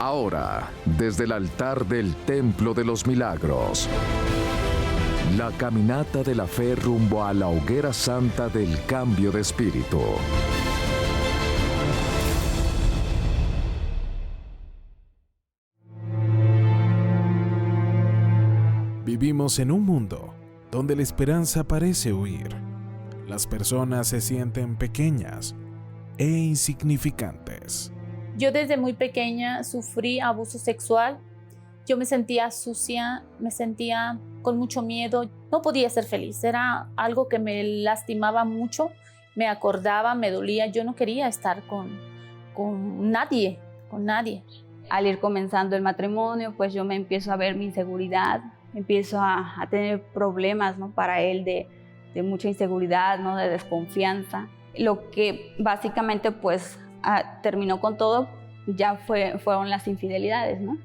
Ahora, desde el altar del Templo de los Milagros, la caminata de la fe rumbo a la hoguera santa del cambio de espíritu. Vivimos en un mundo donde la esperanza parece huir. Las personas se sienten pequeñas e insignificantes. Yo desde muy pequeña sufrí abuso sexual. Yo me sentía sucia, me sentía con mucho miedo. No podía ser feliz. Era algo que me lastimaba mucho. Me acordaba, me dolía. Yo no quería estar con nadie. Al ir comenzando el matrimonio, pues yo me empiezo a ver mi inseguridad. Empiezo a tener problemas, ¿no? Para él de mucha inseguridad, ¿no? De desconfianza. Lo que básicamente pues terminó con todo ya fueron las infidelidades, ¿no?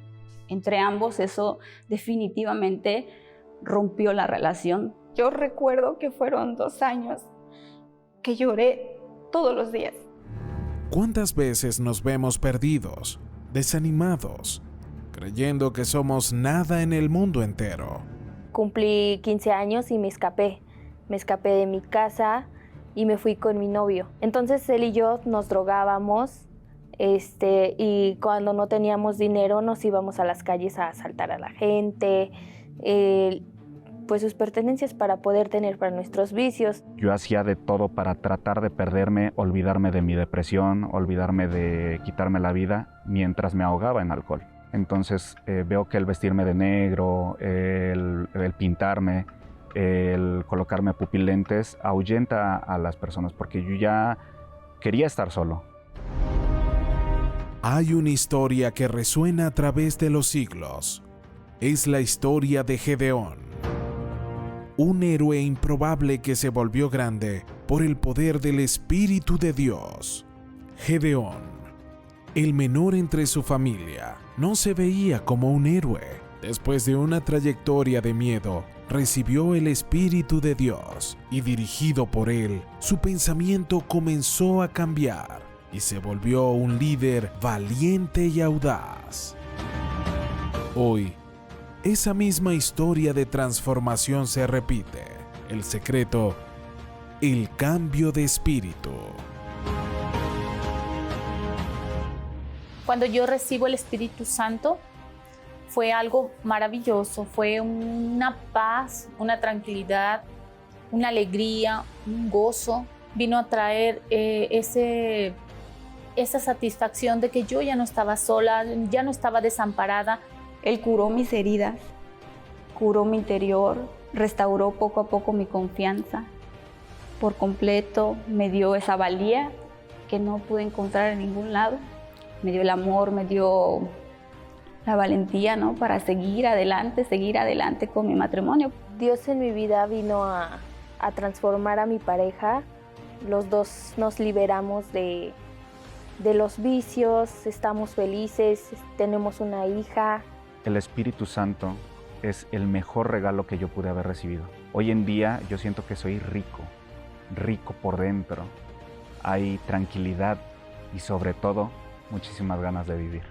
Entre ambos eso definitivamente rompió la relación. Yo recuerdo que fueron 2 años que lloré todos los días. ¿Cuántas veces nos vemos perdidos, desanimados, creyendo que somos nada en el mundo entero? Cumplí 15 años y me escapé. Me escapé de mi casa y me fui con mi novio. Entonces él y yo nos drogábamos y cuando no teníamos dinero nos íbamos a las calles a asaltar a la gente, pues sus pertenencias para poder tener para nuestros vicios. Yo hacía de todo para tratar de perderme, olvidarme de mi depresión, olvidarme de quitarme la vida mientras me ahogaba en alcohol. Entonces veo que el vestirme de negro, el pintarme, el colocarme pupilentes ahuyenta a las personas porque yo ya quería estar solo. Hay una historia que resuena a través de los siglos. Es la historia de Gedeón, un héroe improbable que se volvió grande por el poder del Espíritu de Dios. Gedeón, el menor entre su familia, no se veía como un héroe. Después de una trayectoria de miedo, recibió el Espíritu de Dios y dirigido por él, su pensamiento comenzó a cambiar y se volvió un líder valiente y audaz. Hoy, esa misma historia de transformación se repite. El secreto, el cambio de espíritu. Cuando yo recibo el Espíritu Santo, fue algo maravilloso, fue una paz, una tranquilidad, una alegría, un gozo. Vino a traer esa satisfacción de que yo ya no estaba sola, ya no estaba desamparada. Él curó mis heridas, curó mi interior, restauró poco a poco mi confianza por completo, me dio esa valía que no pude encontrar en ningún lado. Me dio el amor, me dio la valentía, ¿no? Para seguir adelante con mi matrimonio. Dios en mi vida vino a transformar a mi pareja. Los dos nos liberamos de los vicios, estamos felices, tenemos una hija. El Espíritu Santo es el mejor regalo que yo pude haber recibido. Hoy en día yo siento que soy rico por dentro. Hay tranquilidad y sobre todo muchísimas ganas de vivir.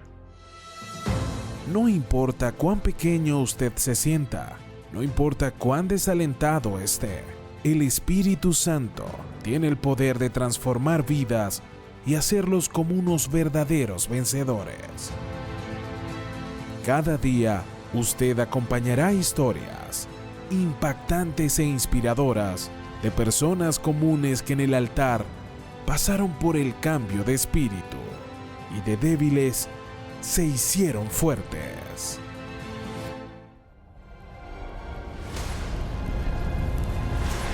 No importa cuán pequeño usted se sienta, no importa cuán desalentado esté, el Espíritu Santo tiene el poder de transformar vidas y hacerlos como unos verdaderos vencedores. Cada día, usted acompañará historias impactantes e inspiradoras de personas comunes que en el altar pasaron por el cambio de espíritu y de débiles se hicieron fuertes.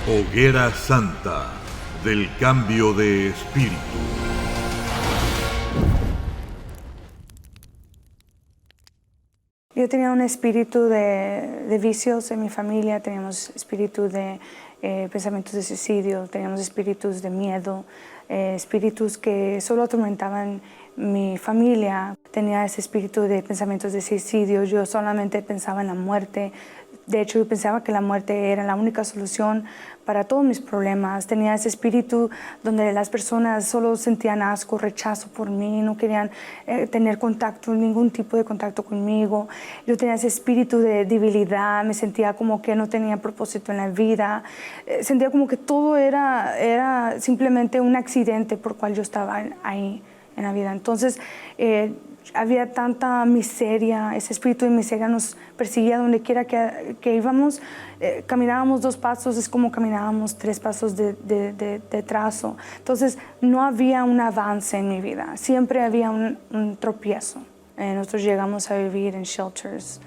Hoguera Santa del cambio de espíritu. Yo tenía un espíritu de vicios en mi familia, teníamos espíritu de pensamientos de suicidio, teníamos espíritus de miedo, espíritus que solo atormentaban mi familia. Tenía ese espíritu de pensamientos de suicidio, yo solamente pensaba en la muerte, De hecho, yo pensaba que la muerte era la única solución para todos mis problemas. Tenía ese espíritu donde las personas solo sentían asco, rechazo por mí, no querían tener contacto, ningún tipo de contacto conmigo. Yo tenía ese espíritu de debilidad, me sentía como que no tenía propósito en la vida. Sentía como que todo era simplemente un accidente por cual yo estaba ahí en la vida. Entonces, había tanta miseria, ese espíritu de miseria nos perseguía donde quiera que íbamos. Caminábamos 2 pasos, es como caminábamos 3 pasos de trazo. Entonces no había un avance en mi vida, siempre había un tropiezo. Nosotros llegamos a vivir en shelters,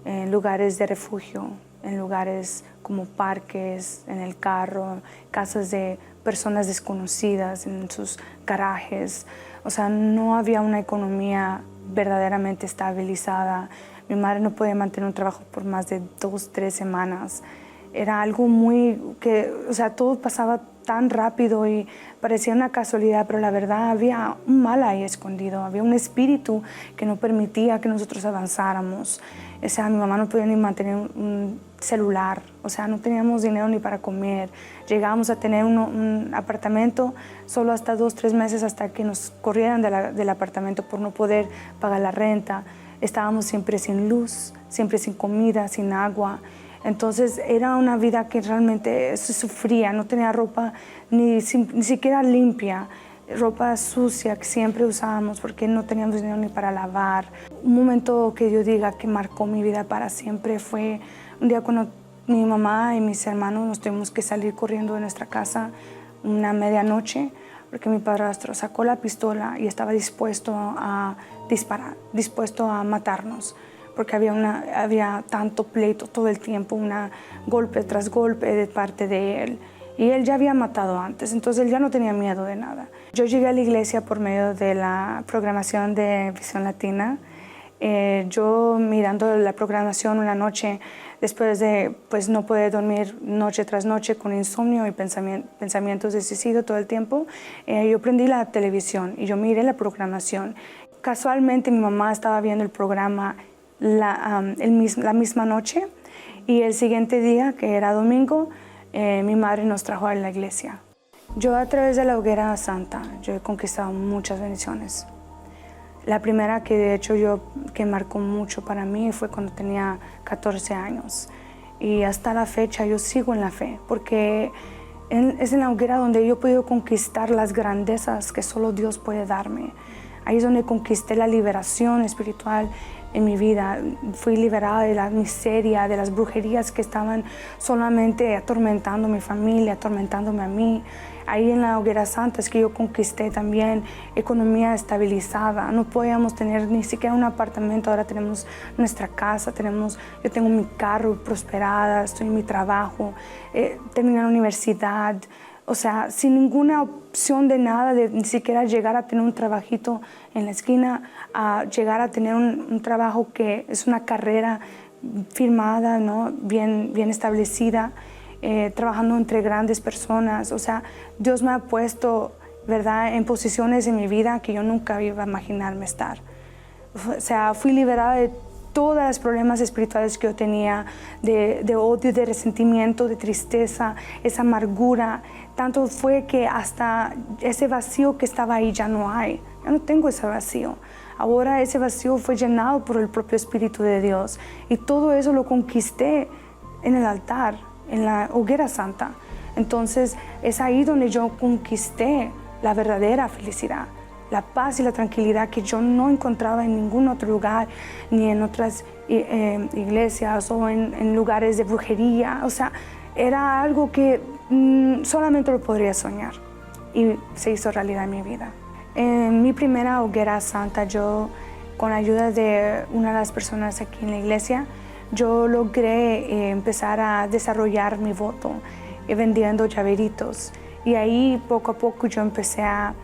en lugares de refugio, en lugares como parques, en el carro, casas de personas desconocidas, en sus garajes. O sea, no había una economía verdaderamente estabilizada. Mi madre no podía mantener un trabajo por más de 2, 3 semanas. Era algo o sea, todo pasaba tan rápido y parecía una casualidad, pero la verdad había un mal ahí escondido, había un espíritu que no permitía que nosotros avanzáramos. O sea, mi mamá no podía ni mantener un celular, o sea, no teníamos dinero ni para comer. Llegábamos a tener un apartamento solo hasta 2, 3 meses hasta que nos corrieran del apartamento por no poder pagar la renta. Estábamos siempre sin luz, siempre sin comida, sin agua. Entonces era una vida que realmente se sufría, no tenía ropa ni siquiera limpia, ropa sucia que siempre usábamos porque no teníamos dinero ni para lavar. Un momento que yo diga que marcó mi vida para siempre fue un día cuando mi mamá y mis hermanos nos tuvimos que salir corriendo de nuestra casa una medianoche porque mi padrastro sacó la pistola y estaba dispuesto a disparar, dispuesto a matarnos, porque había tanto pleito todo el tiempo, golpe tras golpe de parte de él. Y él ya había matado antes, entonces él ya no tenía miedo de nada. Yo llegué a la iglesia por medio de la programación de Visión Latina. Yo mirando la programación una noche, después de no poder dormir noche tras noche con insomnio y pensamientos de suicidio todo el tiempo, yo prendí la televisión y yo miré la programación. Casualmente mi mamá estaba viendo el programa la misma noche y el siguiente día, que era domingo, mi madre nos trajo a la iglesia. Yo a través de la hoguera santa, yo he conquistado muchas bendiciones. La primera que que marcó mucho para mí fue cuando tenía 14 años y hasta la fecha yo sigo en la fe porque es en la hoguera donde yo he podido conquistar las grandezas que solo Dios puede darme. Ahí es donde conquisté la liberación espiritual en mi vida. Fui liberada de la miseria, de las brujerías que estaban solamente atormentando a mi familia, atormentándome a mí. Ahí en la hoguera santa es que yo conquisté también economía estabilizada. No podíamos tener ni siquiera un apartamento, ahora tenemos nuestra casa, yo tengo mi carro prosperada, estoy en mi trabajo, terminé la universidad. O sea, sin ninguna opción de nada, de ni siquiera llegar a tener un trabajito en la esquina, a llegar a tener un trabajo que es una carrera firmada, ¿no? bien establecida, trabajando entre grandes personas. O sea, Dios me ha puesto, ¿verdad?, en posiciones en mi vida que yo nunca iba a imaginarme estar. O sea, fui liberada de todos los problemas espirituales que yo tenía, de odio, de resentimiento, de tristeza, esa amargura. Tanto fue que hasta ese vacío que estaba ahí ya no hay. Ya no tengo ese vacío. Ahora ese vacío fue llenado por el propio Espíritu de Dios. Y todo eso lo conquisté en el altar, en la hoguera santa. Entonces es ahí donde yo conquisté la verdadera felicidad, la paz y la tranquilidad que yo no encontraba en ningún otro lugar, ni en otras iglesias o en lugares de brujería. O sea, era algo que solamente lo podría soñar y se hizo realidad en mi vida. En mi primera hoguera santa, yo, con la ayuda de una de las personas aquí en la iglesia, yo logré empezar a desarrollar mi voto vendiendo llaveritos. Y ahí poco a poco yo empecé a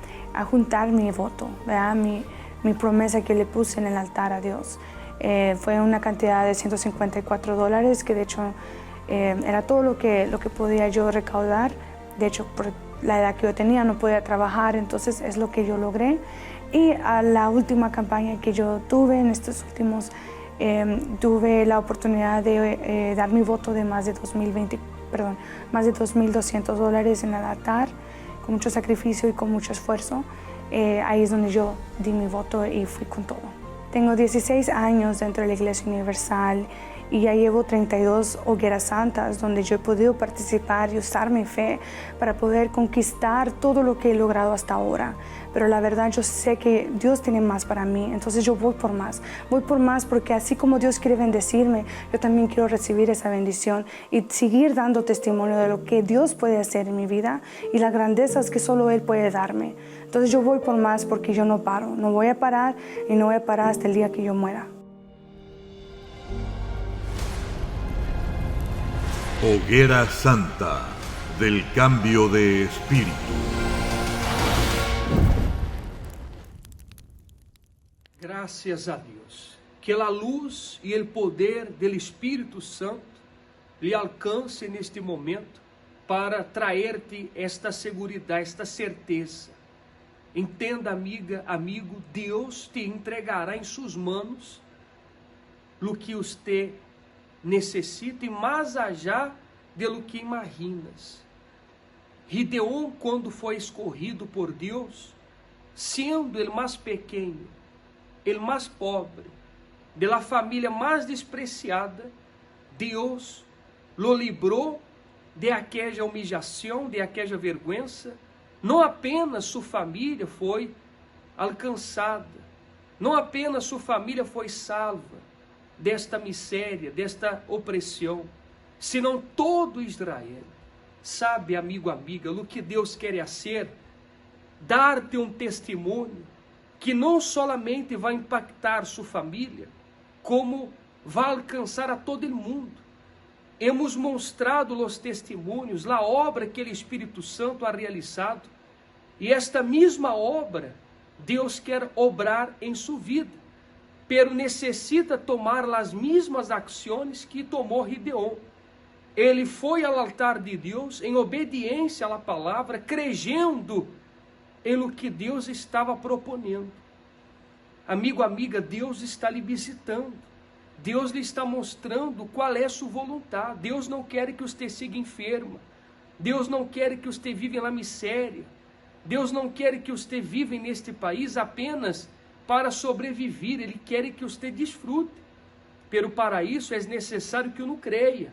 juntar mi voto, ¿verdad? Mi promesa que le puse en el altar a Dios. Fue una cantidad de $154, que de hecho era todo lo que podía yo recaudar. De hecho, por la edad que yo tenía no podía trabajar, entonces es lo que yo logré. Y a la última campaña que yo tuve en estos últimos Tuve la oportunidad de dar mi voto de más de $2,200 en el altar, con mucho sacrificio y con mucho esfuerzo. Ahí es donde yo di mi voto y fui con todo. Tengo 16 años dentro de la Iglesia Universal y ya llevo 32 hogueras santas donde yo he podido participar y usar mi fe para poder conquistar todo lo que he logrado hasta ahora. Pero la verdad yo sé que Dios tiene más para mí, entonces yo voy por más porque así como Dios quiere bendecirme, yo también quiero recibir esa bendición y seguir dando testimonio de lo que Dios puede hacer en mi vida y las grandezas que solo Él puede darme. Entonces yo voy por más porque yo no paro, no voy a parar y no voy a parar hasta el día que yo muera. Hoguera Santa del Cambio de Espíritu. Gracias a Deus. Que a luz e o poder do Espírito Santo lhe alcance neste momento para trazer-te esta segurança, esta certeza. Entenda, amiga, amigo, Deus te entregará em suas mãos o que você necessita e mais allá de lo que imaginas. Gideon, quando foi escorrido por Deus, sendo ele mais pequeno, ele mais pobre, de la família mais despreciada, Deus lo livrou de aquela humilhação, de aquela vergonha. Não apenas sua família foi alcançada, não apenas sua família foi salva desta miséria, desta opressão, senão todo Israel. Sabe, amigo, amiga, o que Deus quer fazer? Dar-te um testemunho que não solamente vai impactar sua família, como vai alcançar a todo o mundo. Hemos mostrado os testemunhos, a obra que o Espírito Santo ha realizado, e esta mesma obra Deus quer obrar em sua vida, pero necessita tomar as mesmas ações que tomou Gideon. Ele foi ao altar de Deus em obediência à palavra, crendo em o que Deus estava proponendo. Amigo, amiga, Deus está lhe visitando. Deus lhe está mostrando qual é sua vontade. Deus não quer que você siga enferma. Deus não quer que você viva na miséria. Deus não quer que você viva neste país apenas para sobreviver. Ele quer que você desfrute. Pero para isso é necessário que uno creia,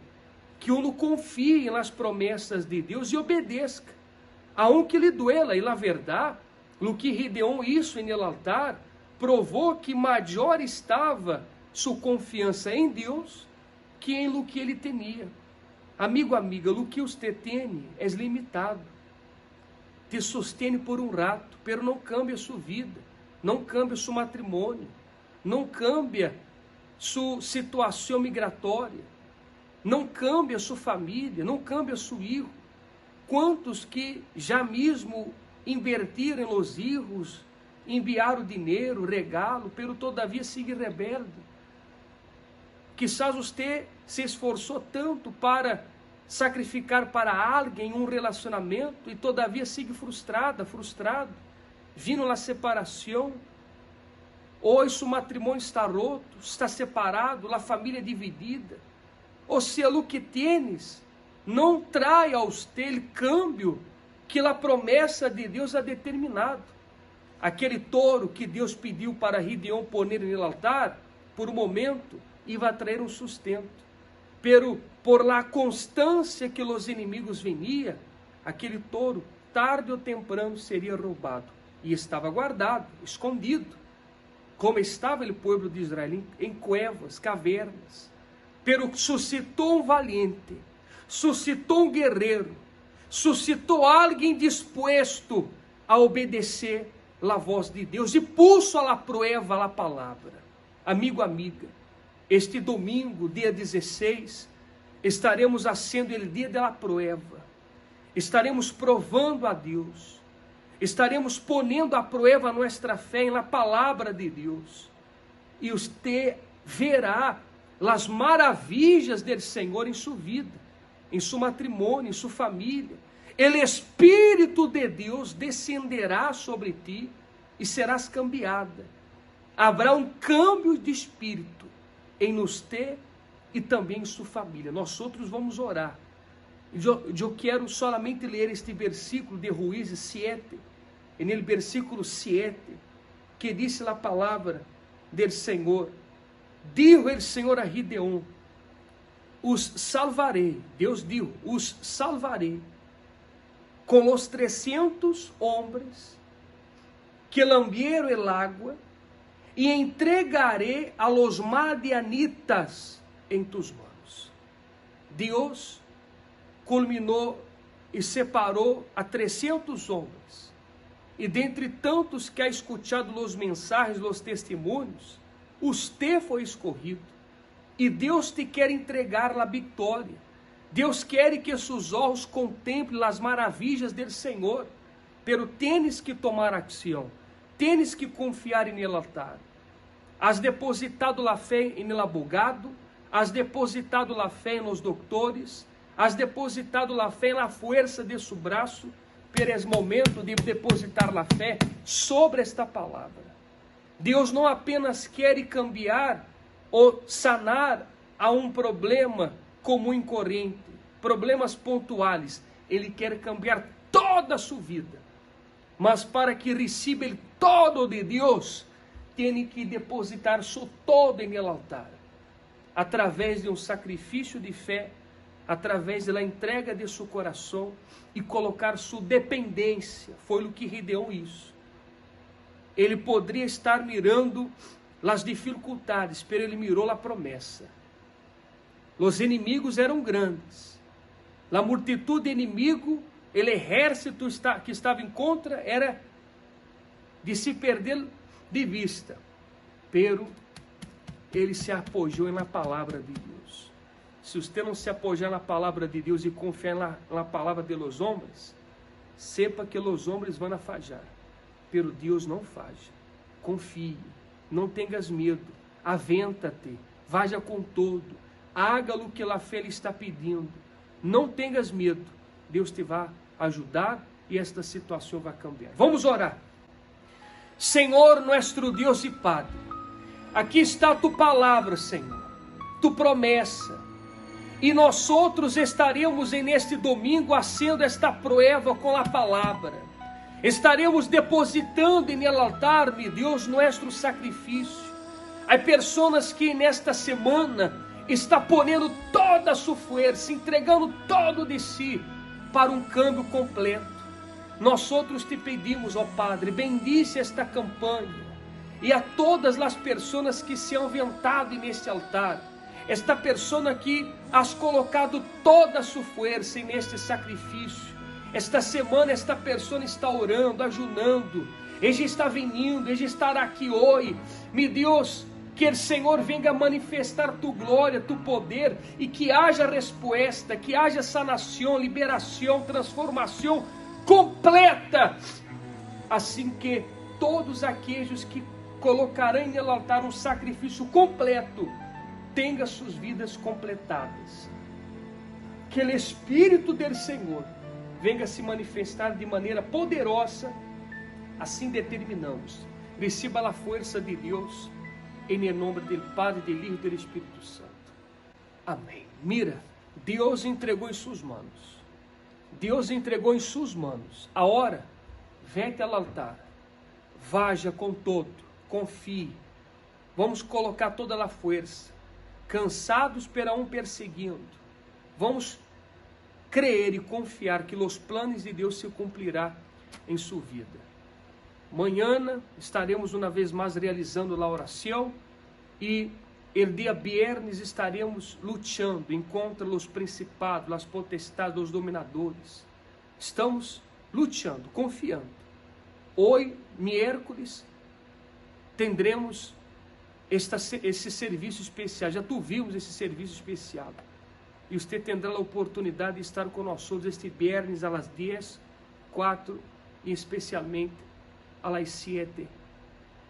que uno confie nas promessas de Deus e obedeça, aunque lhe duela. E na verdade, o que Gideon hizo en el altar provou que maior estava sua confiança em Deus que em lo que ele tinha. Amigo, amiga, o que você tem é limitado. Te sustene por um rato, pero não cambia sua vida, não cambia seu matrimônio, não cambia sua situação migratória, não cambia sua família, não cambia seu filho. Quantos que já mesmo invertiram os filhos, enviaram dinheiro, regalo, pero todavia sigue rebelde. Quizás você se esforçou tanto para sacrificar para alguém um relacionamento e todavia sigue frustrada, frustrado, vindo na separação. Hoje seu matrimônio está roto, está separado, a família dividida. Ou seja, o que tienes não trai a você o câmbio que a promessa de Deus ha determinado. Aquele touro que Deus pediu para Gideon poner no altar, por um momento, iba a trazer um sustento. Pero por la constância que os inimigos veniam, aquele touro, tarde ou temprano, seria roubado. E estava guardado, escondido, como estava o povo de Israel, em cuevas, cavernas. Pero suscitou um valiente, suscitou um guerreiro, suscitou alguém disposto a obedecer a voz de Deus e puso a la prueba a palavra. Amigo, amiga, este domingo, dia 16, estaremos haciendo o dia da prueba. Estaremos provando a Deus. Estaremos ponendo a prueba nossa fé na palavra de Deus. E você verá as maravilhas do Senhor em sua vida, em seu matrimônio, em sua família. O Espírito de Deus descenderá sobre ti e serás cambiada. Haverá um câmbio de espírito em usted e também em sua família. Nós outros vamos orar. Eu quero solamente ler este versículo de Juízes 7, en el versículo 7, que dice a palavra del Senhor. Dijo el Senhor a Gideón, os salvarei, Deus dijo, os salvarei com os 300 homens que lambieron el agua e entregarei a los madianitas em tus manos. Deus culminou e separou a 300 homens. E dentre tantos que ha escuchado os mensagens, os testemunhos, usted foi escorrido. E Deus te quer entregar a vitória. Deus quer que seus olhos contemplem as maravilhas do Senhor. Pero tienes que tomar ação. Tienes que confiar en el altar. Has depositado a fé en el abogado. Has depositado a fé en los doctores. Has depositado a fé na força de seu braço, pero é momento de depositar a fé sobre esta palavra. Deus não apenas quer cambiar ou sanar a um problema comum e corrente, problemas pontuais. Ele quer cambiar toda a sua vida. Mas para que receba o todo de Deus, tem que depositar seu todo em el altar, através de um sacrifício de fé, através da entrega de seu coração e colocar sua dependência. Foi o que Gideão isso. Ele poderia estar mirando as dificuldades, pero ele mirou a promessa. Os inimigos eram grandes. A multitud de inimigos, o exército que estava em contra, era de se perder de vista. Pero ele se apoiou na palavra de Deus. Se você não se apoiar na palavra de Deus e confiar na palavra de los homens, sepa que los homens vão falhar. Pero Deus não falha. Confie, não tenhas medo, aventa-te, vaja com todo, haga o que a fé lhe está pedindo. Não tenhas medo, Deus te vai ajudar e esta situação vai cambiar. Vamos orar. Senhor, nosso Deus e Padre, aqui está tu palavra, Senhor, tu promessa. E nós outros estaremos neste domingo fazendo esta prova com a palavra. Estaremos depositando em el altar, meu Deus, nosso sacrifício. Há pessoas que nesta semana está ponendo toda a sua força, entregando todo de si para um câmbio completo. Nós outros te pedimos, ó Padre, bendice esta campanha e a todas as pessoas que se han aventado neste altar. Esta pessoa que has colocado toda a sua força neste sacrifício. Esta semana esta pessoa está orando, ajunando. Ele está vindo, ele estará aqui hoje. Meu Deus, que o Senhor venha manifestar tu glória, tu poder e que haja resposta, que haja sanação, liberação, transformação completa. Assim que todos aqueles que colocarão no altar um sacrifício completo tenha suas vidas completadas. Que o Espírito do Senhor venha se manifestar de maneira poderosa. Assim determinamos. Receba a força de Deus em nome do Padre, do Filho e do Espírito Santo. Amém. Mira, Deus entregou em suas mãos. Deus entregou em suas mãos. A hora, vete ao altar. Vaja com todo. Confie. Vamos colocar toda a força. Cansados para um perseguindo. Vamos crer e confiar que os planos de Deus se cumprirá em sua vida. Amanhã estaremos uma vez mais realizando a oração e o dia viernes estaremos lutando contra os principados, as potestades, os dominadores. Estamos lutando, confiando. Hoje, miércoles, tendremos esse serviço especial. Já tu vimos esse serviço especial. E você terá a oportunidade de estar conosco este viernes às 10, 4 e especialmente às 7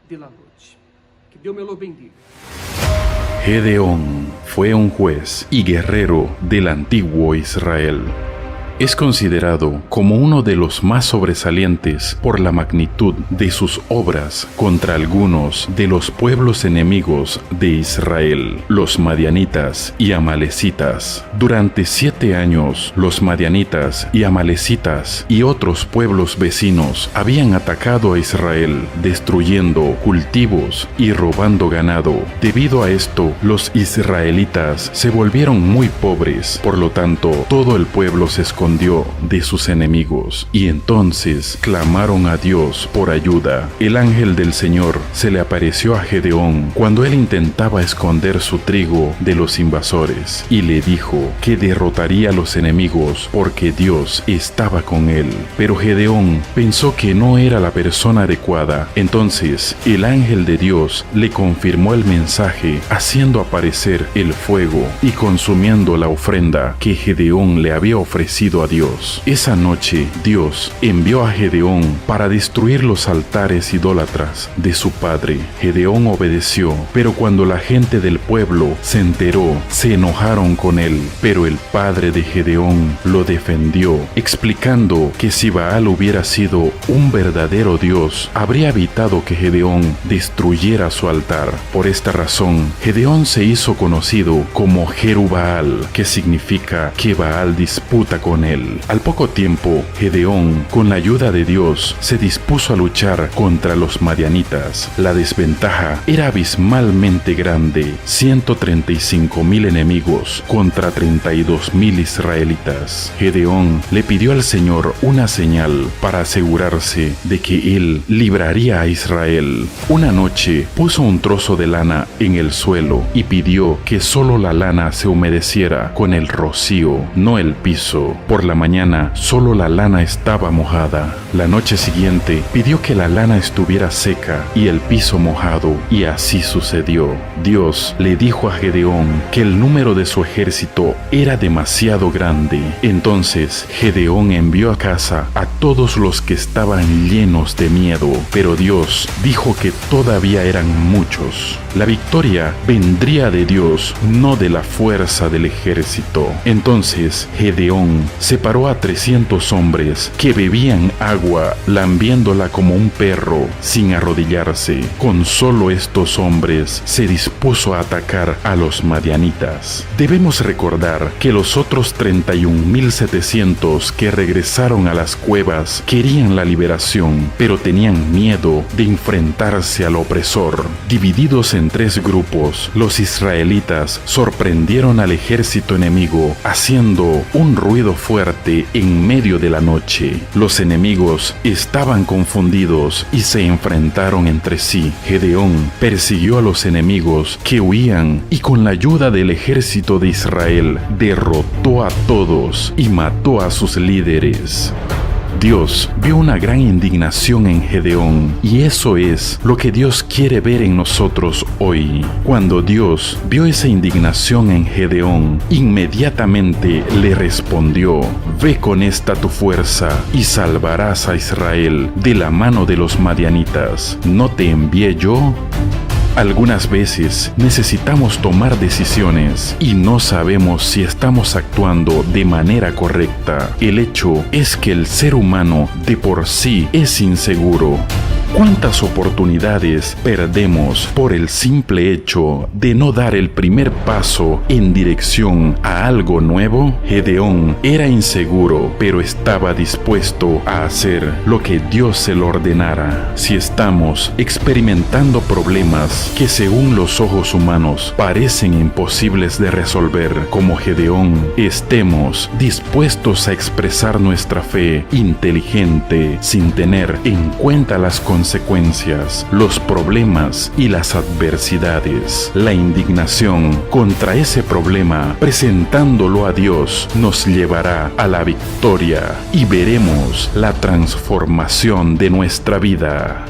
da noite. Que Deus me lo bendiga. Gedeón fue un juez y guerrero del antiguo Israel. Es considerado como uno de los más sobresalientes por la magnitud de sus obras contra algunos de los pueblos enemigos de Israel, los madianitas y amalecitas. Durante 7 años, los madianitas y amalecitas y otros pueblos vecinos habían atacado a Israel, destruyendo cultivos y robando ganado. Debido a esto, los israelitas se volvieron muy pobres, por lo tanto, todo el pueblo se escondió de sus enemigos, y entonces clamaron a Dios por ayuda. El ángel del Señor se le apareció a Gedeón cuando él intentaba esconder su trigo de los invasores, y le dijo que derrotaría a los enemigos porque Dios estaba con él. Pero Gedeón pensó que no era la persona adecuada. Entonces el ángel de Dios le confirmó el mensaje, haciendo aparecer el fuego y consumiendo la ofrenda que Gedeón le había ofrecido a Dios. Esa noche Dios envió a Gedeón para destruir los altares idólatras de su padre. Gedeón obedeció, pero cuando la gente del pueblo se enteró, se enojaron con él. Pero el padre de Gedeón lo defendió, explicando que si Baal hubiera sido un verdadero Dios, habría evitado que Gedeón destruyera su altar. Por esta razón, Gedeón se hizo conocido como Jerubbaal, que significa que Baal disputa con él. Al poco tiempo, Gedeón, con la ayuda de Dios, se dispuso a luchar contra los madianitas. La desventaja era abismalmente grande: 135,000 enemigos contra 32,000 israelitas. Gedeón le pidió al Señor una señal para asegurarse de que él libraría a Israel. Una noche puso un trozo de lana en el suelo y pidió que solo la lana se humedeciera con el rocío, no el piso. Por la mañana solo la lana estaba mojada. La noche siguiente pidió que la lana estuviera seca y el piso mojado, y así sucedió. Dios le dijo a Gedeón que el número de su ejército era demasiado grande. Entonces Gedeón envió a casa a todos los que estaban llenos de miedo, pero Dios dijo que todavía eran muchos. La victoria vendría de Dios, no de la fuerza del ejército. Entonces Gedeón separó a 300 hombres que bebían agua lambiéndola como un perro sin arrodillarse. Con solo estos hombres se dispuso a atacar a los madianitas. Debemos recordar que los otros 31,700 que regresaron a las cuevas querían la liberación, pero tenían miedo de enfrentarse al opresor. Divididos en 3 grupos, los israelitas sorprendieron al ejército enemigo haciendo un ruido fuerte en medio de la noche. Los enemigos estaban confundidos y se enfrentaron entre sí. Gedeón persiguió a los enemigos que huían y con la ayuda del ejército de Israel derrotó a todos y mató a sus líderes. Dios vio una gran indignación en Gedeón, y eso es lo que Dios quiere ver en nosotros hoy. Cuando Dios vio esa indignación en Gedeón, inmediatamente le respondió: «Ve con esta tu fuerza y salvarás a Israel de la mano de los madianitas. ¿No te envié yo?». Algunas veces necesitamos tomar decisiones y no sabemos si estamos actuando de manera correcta. El hecho es que el ser humano de por sí es inseguro. ¿Cuántas oportunidades perdemos por el simple hecho de no dar el primer paso en dirección a algo nuevo? Gedeón era inseguro, pero estaba dispuesto a hacer lo que Dios se lo ordenara. Si estamos experimentando problemas que según los ojos humanos parecen imposibles de resolver, como Gedeón, estemos dispuestos a expresar nuestra fe inteligente sin tener en cuenta las consecuencias, los problemas y las adversidades. La indignación contra ese problema, presentándolo a Dios, nos llevará a la victoria y veremos la transformación de nuestra vida.